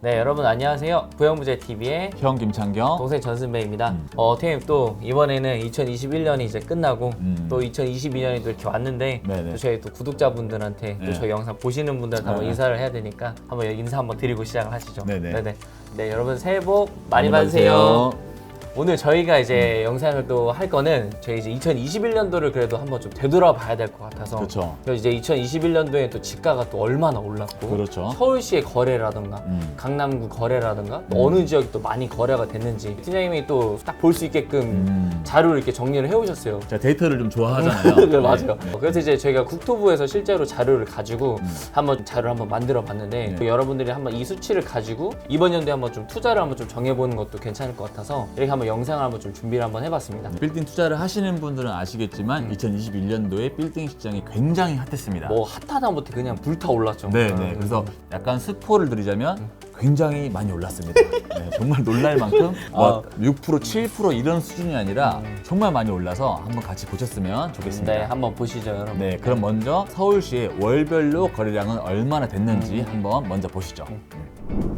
네, 여러분 안녕하세요. 부영부재TV의 형 김창경. 동생 전승배입니다. 팀 또 이번에는 2021년이 이제 끝나고 또 2022년이 또 이렇게 왔는데 네네. 또 저희 또 구독자분들한테 또 네. 저희 영상 보시는 분들한테 한번 네. 인사를 해야 되니까 한번 인사 한번 드리고 시작을 하시죠. 네네. 네, 여러분 새해 복 많이 받으세요. 오늘 저희가 이제 영상을 또 할 거는 저희 이제 2021년도를 그래도 한번 좀 되돌아봐야 될 것 같아서 그렇죠. 이제 2021년도에 또 지가가 또 얼마나 올랐고 그렇죠. 서울시의 거래라든가 강남구 거래라든가 또 어느 지역이 또 많이 거래가 됐는지 팀장님이 또 딱 볼 수 있게끔 자료를 이렇게 정리를 해오셨어요. 제가 데이터를 좀 좋아하잖아요. 네, 맞아요. 그래서 이제 저희가 국토부에서 실제로 자료를 가지고 한번 자료를 한번 만들어 봤는데 네. 여러분들이 한번 이 수치를 가지고 이번 연도에 한번 좀 투자를 한번 좀 정해보는 것도 괜찮을 것 같아서 이렇게 한번 영상을 한번 좀 준비를 한번 해봤습니다. 빌딩 투자를 하시는 분들은 아시겠지만 2021년도에 빌딩 시장이 굉장히 핫했습니다. 뭐 핫하다 못해 그냥 불타올랐죠. 네네. 그래서 약간 스포를 드리자면 굉장히 많이 올랐습니다. 네, 정말 놀랄 만큼 뭐 6%, 7% 이런 수준이 아니라 정말 많이 올라서 한번 같이 보셨으면 좋겠습니다. 네, 한번 보시죠, 여러분. 네, 그럼 먼저 서울시의 월별로 거래량은 얼마나 됐는지 한번 먼저 보시죠.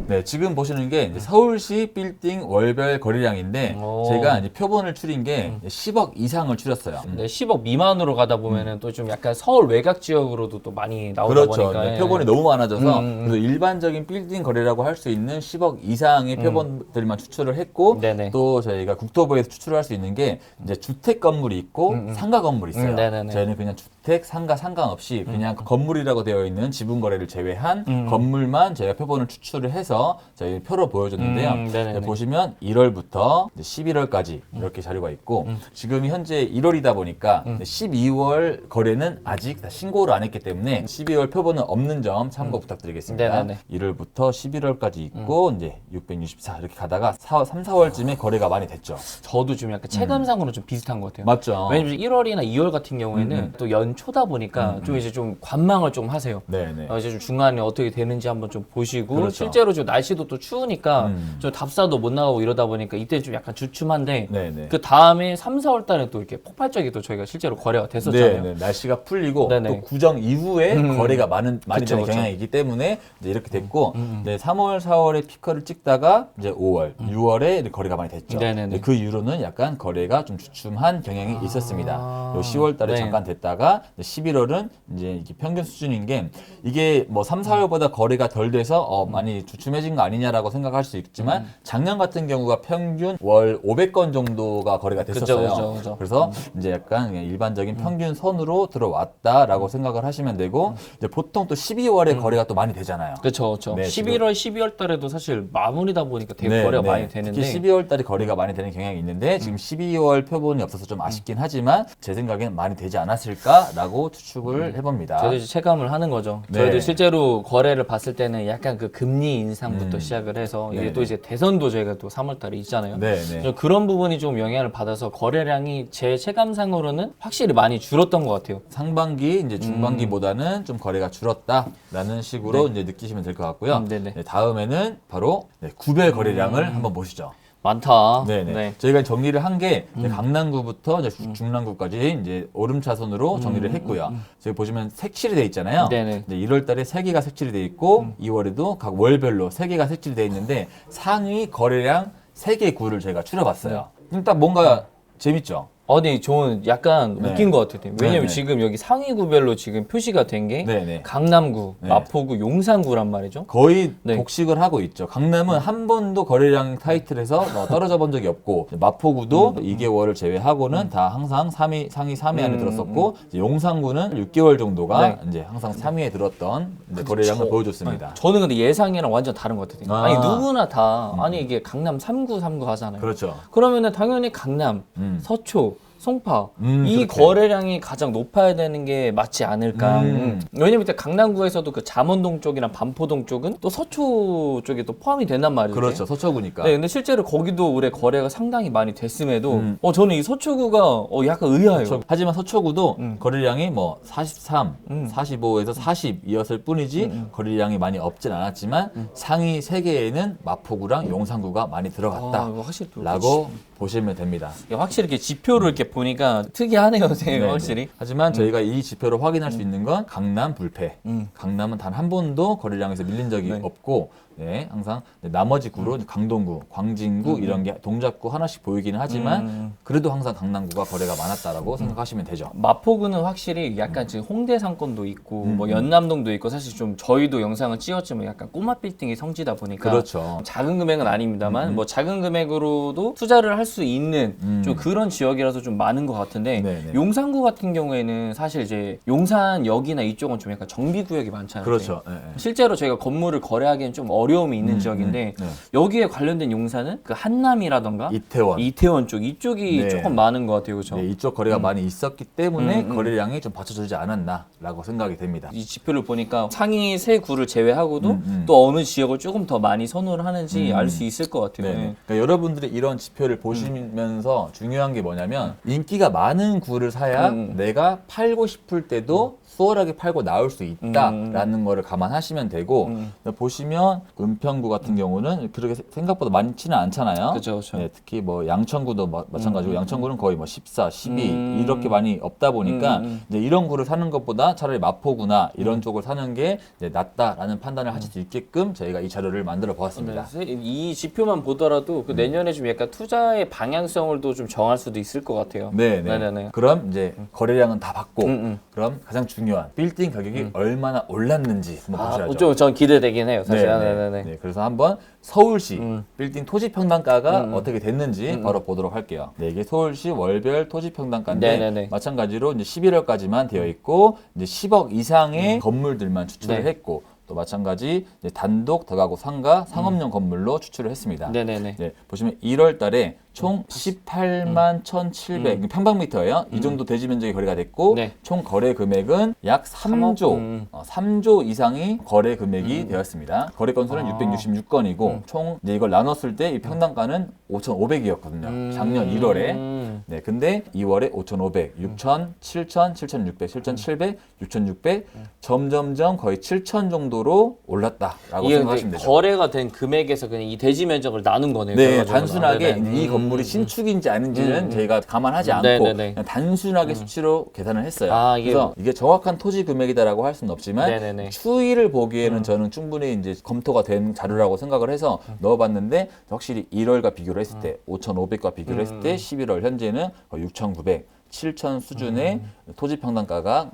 네, 지금 보시는 게 이제 서울시 빌딩 월별 거래량인데 오. 제가 이제 표본을 추린 게 10억 이상을 추렸어요. 네, 10억 미만으로 가다 보면은 또 좀 약간 서울 외곽 지역으로도 또 많이 나오다 그렇죠. 보니까 네, 표본이 너무 많아져서 음. 그래서 일반적인 빌딩 거래라고 할 수 있는 10억 이상의 표본들만 추출을 했고 네네. 또 저희가 국토부에서 추출할 수 있는 게 이제 주택 건물이 있고 상가 건물이 있어요. 네네네. 저희는 그냥 주택, 상가 상관없이 그냥 건물이라고 되어 있는 지분 거래를 제외한 건물만 저희가 표본을 추출을 해서 저희 표로 보여줬는데요. 네네네. 네, 보시면 1월부터 11월까지 이렇게 자료가 있고 지금이 현재 1월이다 보니까 12월 거래는 아직 다 신고를 안 했기 때문에 12월 표본은 없는 점 참고 부탁드리겠습니다. 네네네. 1월부터 11월까지 있고 이제 664 이렇게 가다가 3, 4월쯤에 거래가 많이 됐죠. 저도 좀 약간 체감상으로 좀 비슷한 것 같아요. 맞죠? 왜냐면 1월이나 2월 같은 경우에는 또 연초다 보니까 좀 이제 좀 관망을 좀 하세요. 네네. 이제 좀 중간에 어떻게 되는지 한번 좀 보시고 그렇죠. 실제로 좀 날씨도 또 추우니까 좀 답사도 못 나가고 이러다 보니까 이때 좀 약간 주춤한데 네네. 그 다음에 3, 4월 달에 또 이렇게 폭발적이 또 저희가 실제로 거래가 됐었잖아요. 네, 날씨가 풀리고 네네. 또 구정 이후에 거래가 많이 그쵸, 되는 그쵸. 경향이 있기 때문에 이제 이렇게 됐고 네, 3월, 4월에 피커를 찍다가 이제 5월, 6월에 거래가 많이 됐죠. 네네네. 네, 그 이후로는 약간 거래가 좀 주춤한 경향이 있었습니다. 요 10월 달에 네. 잠깐 됐다가 11월은 이제 이게 평균 수준인 게 이게 뭐 3, 4월보다 거래가 덜 돼서 많이 주춤해진 거 아니냐라고 생각할 수 있지만 작년 같은 경우가 평균 월 500건 정도가 거래가 됐었어요. 그죠. 그래서 이제 약간 그냥 일반적인 평균 선으로 들어왔다라고 생각을 하시면 되고 이제 보통 또 12월에 거래가 또 많이 되잖아요. 그렇죠. 네, 11월, 12월 달에도 사실 마무리다 보니까 되게 네, 거래가 네. 많이 되는데 특히 12월 달에 거래가 많이 되는 경향이 있는데 지금 12월 표본이 없어서 좀 아쉽긴 하지만 제 생각에는 많이 되지 않았을까라고 추측을 해봅니다. 저도 이제 체감을 하는 거죠. 네. 저희도 실제로 거래를 봤을 때는 약간 그 금리 인상부터 시작을 해서 이게 네, 또 이제 대선도 저희가 또 3월 달에 있잖아요. 네, 그래서 네. 그런 부분이 좀 영향을 받아서 거래량이 제 체감상으로는 확실히 많이 줄었던 것 같아요. 상반기 이제 중반기보다는 좀 거래가 줄었다라는 식으로 이제 느끼시면 될 것 같고요. 네네. 네, 다음에는 바로 구별 거래량을 한번 보시죠. 많다. 네네. 네. 저희가 정리를 한 게 강남구부터 이제 중랑구까지 이제 오름차순으로 정리를 했고요. 저기 보시면 색칠이 돼 있잖아요. 네네. 이제 1월 달에 3개가 색칠이 돼 있고 2월에도 각 월별로 3개가 색칠이 돼 있는데 상위 거래량 3개 구를 저희가 추려봤어요. 일단 뭔가 재밌죠? 어디 좋은 약간 네. 웃긴 것 같아요. 왜냐면 네네. 지금 여기 상위 구별로 지금 표시가 된 게 네네. 강남구, 네. 마포구, 용산구란 말이죠. 거의 네. 독식을 하고 있죠. 강남은 한 번도 거래량 타이틀에서 떨어져 본 적이 없고 마포구도 2개월을 제외하고는 다 항상 상위 3위 안에 들었었고 이제 용산구는 6개월 정도가 네. 이제 항상 3위에 들었던 이제 거래량을 보여줬습니다. 아니, 저는 근데 예상이랑 완전 다른 것 같아요. 아. 아니 누구나 다 아니 이게 강남 3구 하잖아요. 그렇죠. 그러면은 당연히 강남, 서초, 송파 이 그렇게. 거래량이 가장 높아야 되는 게 맞지 않을까. 왜냐면 일단 강남구에서도 그 잠원동 쪽이랑 반포동 쪽은 또 서초 쪽에 또 포함이 된단 말이죠. 그렇죠. 서초구니까. 네, 근데 실제로 거기도 올해 거래가 상당히 많이 됐음에도 저는 이 서초구가 약간 의아해요. 하지만 서초구도 거래량이 뭐 43, 45에서 40이었을 뿐이지 거래량이 많이 없진 않았지만 상위 3개에는 마포구랑 용산구가 많이 들어갔다 이거 확실히 또 라고 보시면 됩니다. 확실히 이렇게 지표를 이렇게 보니까 특이하네요, 선생님. 네네. 확실히. 하지만 저희가 이 지표로 확인할 수 있는 건 강남 불패. 강남은 단 한 번도 거래량에서 밀린 적이 없고 네, 항상 나머지 구로 강동구, 광진구 이런 게 동작구 하나씩 보이기는 하지만 그래도 항상 강남구가 거래가 많았다라고 생각하시면 되죠. 마포구는 확실히 약간 지금 홍대 상권도 있고 뭐 연남동도 있고 사실 좀 저희도 영상을 찍었지만 약간 꼬마 빌딩이 성지다 보니까 그렇죠. 작은 금액은 아닙니다만 뭐 작은 금액으로도 투자를 할 수 있는 좀 그런 지역이라서 좀 많은 것 같은데 네네. 용산구 같은 경우에는 사실 이제 용산역이나 이쪽은 좀 약간 정비구역이 많잖아요. 그렇죠. 네, 네. 실제로 저희가 건물을 거래하기엔 좀 어려움이 있는 지역인데 네. 여기에 관련된 용산은 그 한남이라던가 이태원 쪽 이쪽이 네. 조금 많은 것 같아요, 그렇죠? 네, 이쪽 거래가 많이 있었기 때문에 거래량이 좀 받쳐주지 않았나라고 생각이 됩니다. 이 지표를 보니까 상위 세 구를 제외하고도 또 어느 지역을 조금 더 많이 선호를 하는지 알 수 있을 것 같아요. 네. 네. 그러니까 여러분들이 이런 지표를 보시면서 중요한 게 뭐냐면 인기가 많은 구를 사야 내가 팔고 싶을 때도 수월하게 팔고 나올 수 있다라는 거를 감안하시면 되고 보시면 은평구 같은 경우는 그렇게 생각보다 많지는 않잖아요. 그렇죠, 그렇죠. 네, 특히 뭐 양천구도 마찬가지고 양천구는 거의 뭐 14, 12 이렇게 많이 없다 보니까 이제 이런 구를 사는 것보다 차라리 마포구나 이런 쪽을 사는 게 이제 낫다라는 판단을 하실 수 있게끔 저희가 이 자료를 만들어 보았습니다. 이 지표만 보더라도 그 내년에 좀 약간 투자의 방향성을 또 좀 정할 수도 있을 것 같아요. 네네. 그럼 이제 거래량은 다 받고 그럼 가장 중요한 빌딩 가격이 얼마나 올랐는지 한번 보셔야죠. 전 기대되긴 해요, 사실. 네. 그래서 한번 서울시 빌딩 토지 평당가가 어떻게 됐는지 바로 보도록 할게요. 네, 이게 서울시 월별 토지 평당가인데 네네네. 마찬가지로 이제 11월까지만 되어 있고 이제 10억 이상의 건물들만 추출을 했고 또 마찬가지 이제 단독 다가구 상가 상업용 건물로 추출을 했습니다. 네네네. 네, 보시면 1월 달에 총 18만 1,700 평방미터예요. 이 정도 대지 면적이 거래가 됐고 네. 총 거래 금액은 약 3조 3조 이상이 거래 금액이 되었습니다. 거래 건수는 666건이고 총 이제 이걸 나눴을 때 이 평당가는 5,500이었거든요. 작년 1월에. 네, 근데 2월에 5,500, 6,000, 7,000, 7,600, 7,700, 6,600 점점점 거의 7,000 정도로 올랐다라고 이게 생각하시면 되죠. 거래가 된 금액에서 그냥 이 대지 면적을 나눈 거네요. 네, 결과적으로. 단순하게 네네. 이 건물이 신축인지 아닌지는 저희가 감안하지 않고 네네네. 그냥 단순하게 수치로 계산을 했어요. 아, 이게 그래서 이게 정확한 토지 금액이다라고 할 수는 없지만 네네네. 추이를 보기에는 저는 충분히 이제 검토가 된 자료라고 생각을 해서 넣어봤는데 확실히 1월과 비교를 했을 때 5,500과 비교를 했을 때 11월 현재는 6,900 7천 수준의 토지 평당가가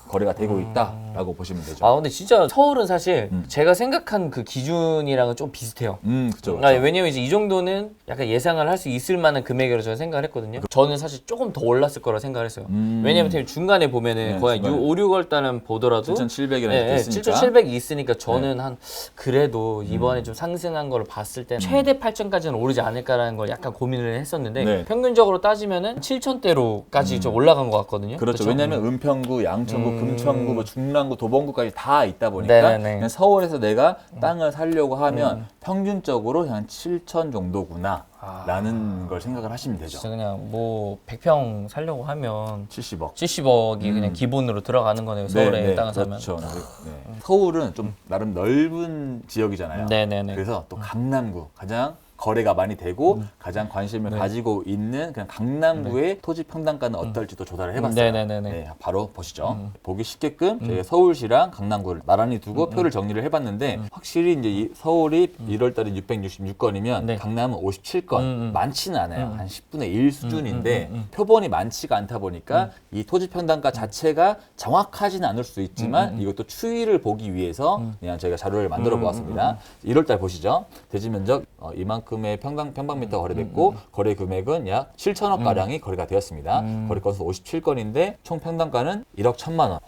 거래가 되고 있다라고 보시면 되죠. 아 근데 진짜 서울은 사실 제가 생각한 그 기준이랑은 좀 비슷해요. 그렇죠. 아니, 왜냐면 이제 이 정도는 약간 예상을 할 수 있을 만한 금액으로 저는 생각을 했거든요. 저는 사실 조금 더 올랐을 거라 생각을 했어요. 왜냐면 중간에 보면은 네, 거의 중간에. 5, 6월 달은 보더라도 7,700이라는 게 있으니까. 7,700이 있으니까 저는 한 그래도 이번에 좀 상승한 걸 봤을 때 최대 8,000까지는 오르지 않을까라는 걸 약간 고민을 했었는데 네. 평균적으로 따지면은 7,000대로까지 좀 올라간 것 같거든요. 그렇죠. 그쵸? 왜냐하면 은평구, 양천구, 금천구, 뭐 중랑구, 도봉구까지 다 있다 보니까 네네네. 그냥 서울에서 내가 땅을 사려고 하면 평균적으로 한 7천 정도구나 라는 걸 생각을 하시면 되죠. 진짜 그냥 뭐 100평 살려고 하면 70억. 70억이 그냥 기본으로 들어가는 거네요. 서울에 땅을 사면. 그렇죠. 네. 서울은 좀 나름 넓은 지역이잖아요. 네네네. 그래서 또 강남구 가장 거래가 많이 되고 가장 관심을 가지고 있는 그냥 강남구의 토지 평당가는 어떨지도 조사를 해봤어요. 네네네네. 네, 바로 보시죠. 보기 쉽게끔 저희가 서울시랑 강남구를 나란히 두고 표를 정리를 해봤는데 확실히 이제 이 서울이 1월달에 666건이면 네. 강남은 57건 많지는 않아요. 한 10분의 1 수준인데 표본이 많지가 않다 보니까 이 토지 평당가 자체가 정확하지는 않을 수 있지만 이것도 추이를 보기 위해서 그냥 저희가 자료를 만들어 보았습니다. 1월달 보시죠. 대지 면적 이만큼의 평방미터 거래됐고 거래 금액은 약 7천억 가량이 거래가 되었습니다. 거래 건수 57건인데 총 평당가는 1억 1천만 원.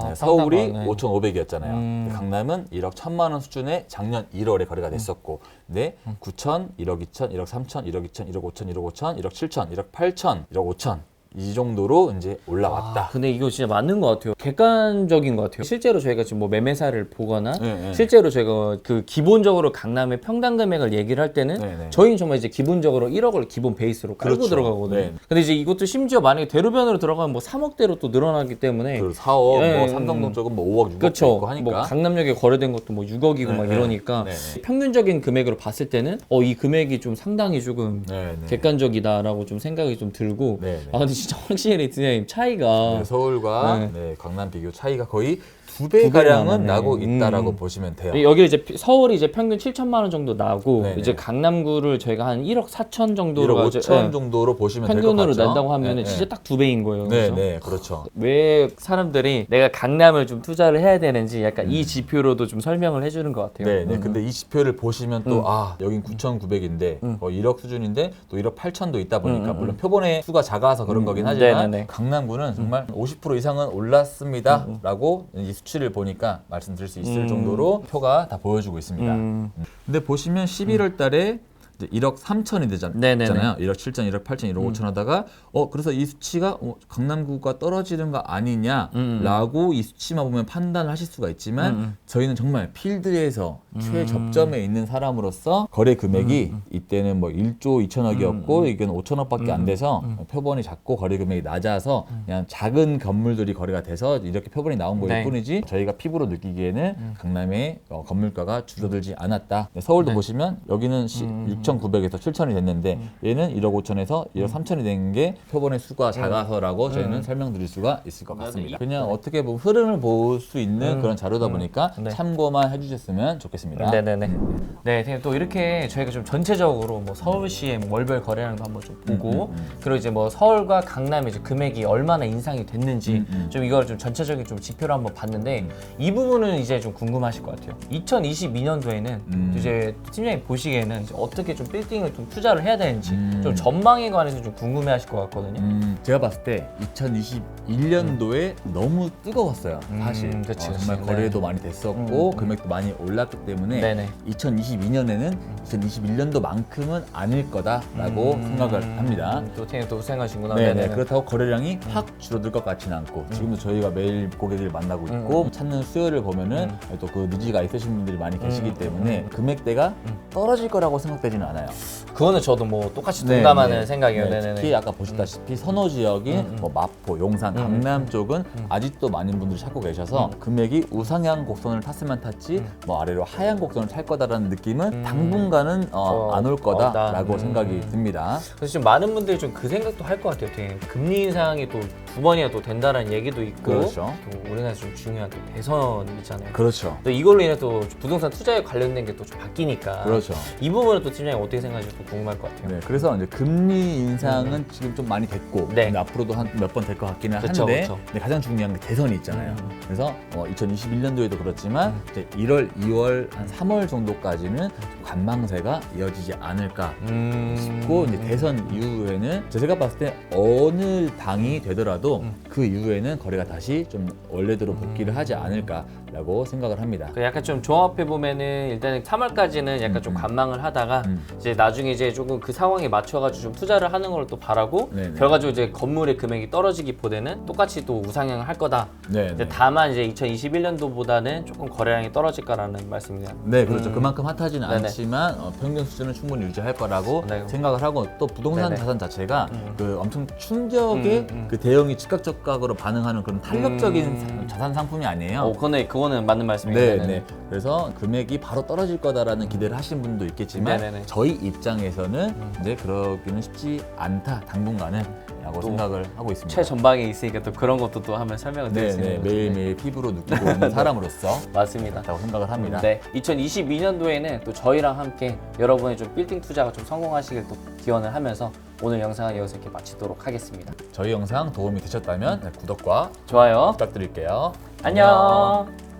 네, 서울이 평당가, 네. 5,500이었잖아요. 강남은 1억 1천만 원 수준의 작년 1월에 거래가 됐었고, 근데 9천, 1억 2천, 1억 3천, 1억 2천, 1억 5천, 1억 5천, 1억 7천, 1억 8천, 1억 5천. 이 정도로 이제 올라왔다. 근데 이거 진짜 맞는 것 같아요. 객관적인 것 같아요. 실제로 저희가 지금 뭐 매매사를 보거나 네. 실제로 저희가 그 기본적으로 강남의 평당 금액을 얘기를 할 때는 네. 저희는 정말 이제 기본적으로 1억을 기본 베이스로 깔고 그렇죠. 들어가거든요. 네. 근데 이제 이것도 심지어 만약에 대로변으로 들어가면 뭐 3억대로 또 늘어나기 때문에 그 4억, 네. 뭐 삼성동 쪽은 뭐 5억, 6억 그렇죠. 있고 하니까. 뭐 강남역에 거래된 것도 뭐 6억이고 막 이러니까 평균적인 금액으로 봤을 때는 이 금액이 좀 상당히 조금 객관적이다라고 좀 생각이 좀 들고 근데 진짜 확실히 진짜 차이가 서울과 강남 비교 차이가 거의 두 배 가량은 나왔네. 나고 있다라고 보시면 돼요. 여기 이제 서울이 이제 평균 7천만 원 정도 나고 네네. 이제 강남구를 저희가 한 1억 4천 정도로 1억 5천 예, 정도로 보시면 될 것 평균으로 같죠. 낸다고 하면은 네, 진짜 네. 딱 두 배인 거예요. 네, 그죠? 네, 그렇죠. 왜 사람들이 내가 강남을 좀 투자를 해야 되는지 약간 이 지표로도 좀 설명을 해주는 것 같아요. 네, 네. 근데 이 지표를 보시면 또 여긴 9,900인데 거의 1억 수준인데 또 1억 8천도 있다 보니까 물론 표본의 수가 작아서 그런 거긴 하지만 네네네. 강남구는 정말 50% 이상은 올랐습니다라고 이 수치를 보니까 말씀드릴 수 있을 정도로 표가 다 보여주고 있습니다. 근데 보시면 11월 달에 이제 1억 3천이 네네네. 되잖아요. 1억 7천, 1억 8천, 1억 5천 하다가 그래서 이 수치가 강남구가 떨어지는 거 아니냐라고 이 수치만 보면 판단하실 수가 있지만 저희는 정말 필드에서 최접점에 있는 사람으로서 거래 금액이 이때는 뭐 1조 2천억이었고 이건 5천억밖에 안 돼서 표본이 작고 거래 금액이 낮아서 그냥 작은 건물들이 거래가 돼서 이렇게 표본이 나온 거일 네. 뿐이지 저희가 피부로 느끼기에는 강남의 건물가가 줄어들지 않았다. 서울도 네. 보시면 여기는 6,900에서 7천이 됐는데 얘는 1억 5천에서 1억 3천이 된 게 표본의 수가 작아서라고 저희는 설명드릴 수가 있을 것 같습니다. 그냥 어떻게 보면 흐름을 볼 수 있는 그런 자료다 보니까 네. 참고만 해주셨으면 좋겠습니다. 네네네. 네, 선생님 또 이렇게 저희가 좀 전체적으로 뭐 서울시의 뭐 월별 거래량도 한번 좀 보고 그리고 이제 뭐 서울과 강남의 이제 금액이 얼마나 인상이 됐는지 좀 이걸 좀 전체적인 좀 지표로 한번 봤는데 이 부분은 이제 좀 궁금하실 것 같아요. 2022년도에는 이제 팀장님 보시기에는 이제 어떻게 좀 빌딩을 좀 투자를 해야 되는지 좀 전망에 관해서 좀 궁금해하실 것 같거든요. 제가 봤을 때 2021년도에 너무 뜨거웠어요. 사실 그치, 정말 그치. 거래도 많이 됐었고 금액도 많이 올랐기 때문에 네네. 2022년에는 2021년도만큼은 아닐 거다라고 생각을 합니다. 또 선생님 또 생각하시구나. 네네. 그렇다고 거래량이 확 줄어들 것 같지는 않고 지금도 저희가 매일 고객을 만나고 있고 찾는 수요를 보면은 또 그 니즈가 있으신 분들이 많이 계시기 때문에 금액대가 떨어질 거라고 생각되지는 않아요. 그거는 저도 뭐 똑같이 동감하는 네, 생각이에요. 네, 네네네. 특히 아까 보셨다시피 선호 지역인 뭐 마포, 용산, 강남 쪽은 아직도 많은 분들이 찾고 계셔서 금액이 우상향 곡선을 탔으면 탔지 뭐 아래로 하향 곡선을 탈 거다라는 느낌은 당분간은 안 올 거다라고 생각이 듭니다. 그래서 좀 많은 분들이 좀 그 생각도 할 것 같아요. 되게 금리 인상이 또 두 번이나 또 된다는 얘기도 있고 그렇죠. 또 우리나라에서 좀 중요한 또 대선 있잖아요. 그렇죠. 또 이걸로 인해 또 부동산 투자에 관련된 게 또 좀 바뀌니까 그렇죠. 이 부분은 또 팀장님 어떻게 생각하실지 또 궁금할 것 같아요. 네, 그래서 이제 금리 인상은 지금 좀 많이 됐고 네. 근데 앞으로도 한 몇 번 될 것 같기는 그쵸, 한데 그쵸. 근데 가장 중요한 게 대선이 있잖아요. 그래서 2021년도에도 그렇지만 이제 1월, 2월, 한 3월 정도까지는 관망세가 이어지지 않을까 싶고 이제 대선 이후에는 제가 봤을 때 어느 당이 되더라도 그 이후에는 거래가 다시 좀 원래대로 복귀를 하지 않을까라고 생각을 합니다. 그 약간 좀 종합해 보면은 일단은 3월까지는 약간 좀 관망을 하다가 이제 나중에 이제 조금 그 상황에 맞춰가지고 좀 투자를 하는 걸 또 바라고 네네. 결과적으로 이제 건물의 금액이 떨어지기보다는 똑같이 또 우상향을 할 거다. 네, 이제 네. 다만 이제 2021년도보다는 조금 거래량이 떨어질 거라는 말씀이네요. 네, 그렇죠. 그만큼 핫하지는 네네. 않지만 평균 수준은 충분히 유지할 거라고 네. 생각을 하고 또 부동산 네네. 자산 자체가 그 엄청 충격에 그 대형이 즉각적각으로 반응하는 그런 탄력적인 자산 상품이 아니에요. 그거는 맞는 말씀이에요. 네, 네네. 네. 그래서 금액이 바로 떨어질 거다라는 기대를 하신 분도 있겠지만 네네네. 저희 입장에서는 이제 그러기는 쉽지 않다 당분간은 라고 생각을 하고 있습니다. 최전방에 있으니까 또 그런 것도 또 한번 설명을 드릴 네, 수 네. 있는 거죠. 매일매일 피부로 느끼고 있는 사람으로서 맞습니다. 그렇다고 생각을 합니다. 네, 2022년도에는 또 저희랑 함께 여러분의 좀 빌딩 투자가 좀 성공하시길 또 기원을 하면서 오늘 영상은 여기서 이렇게 마치도록 하겠습니다. 저희 영상 도움이 되셨다면 구독과 좋아요. 부탁드릴게요. 안녕.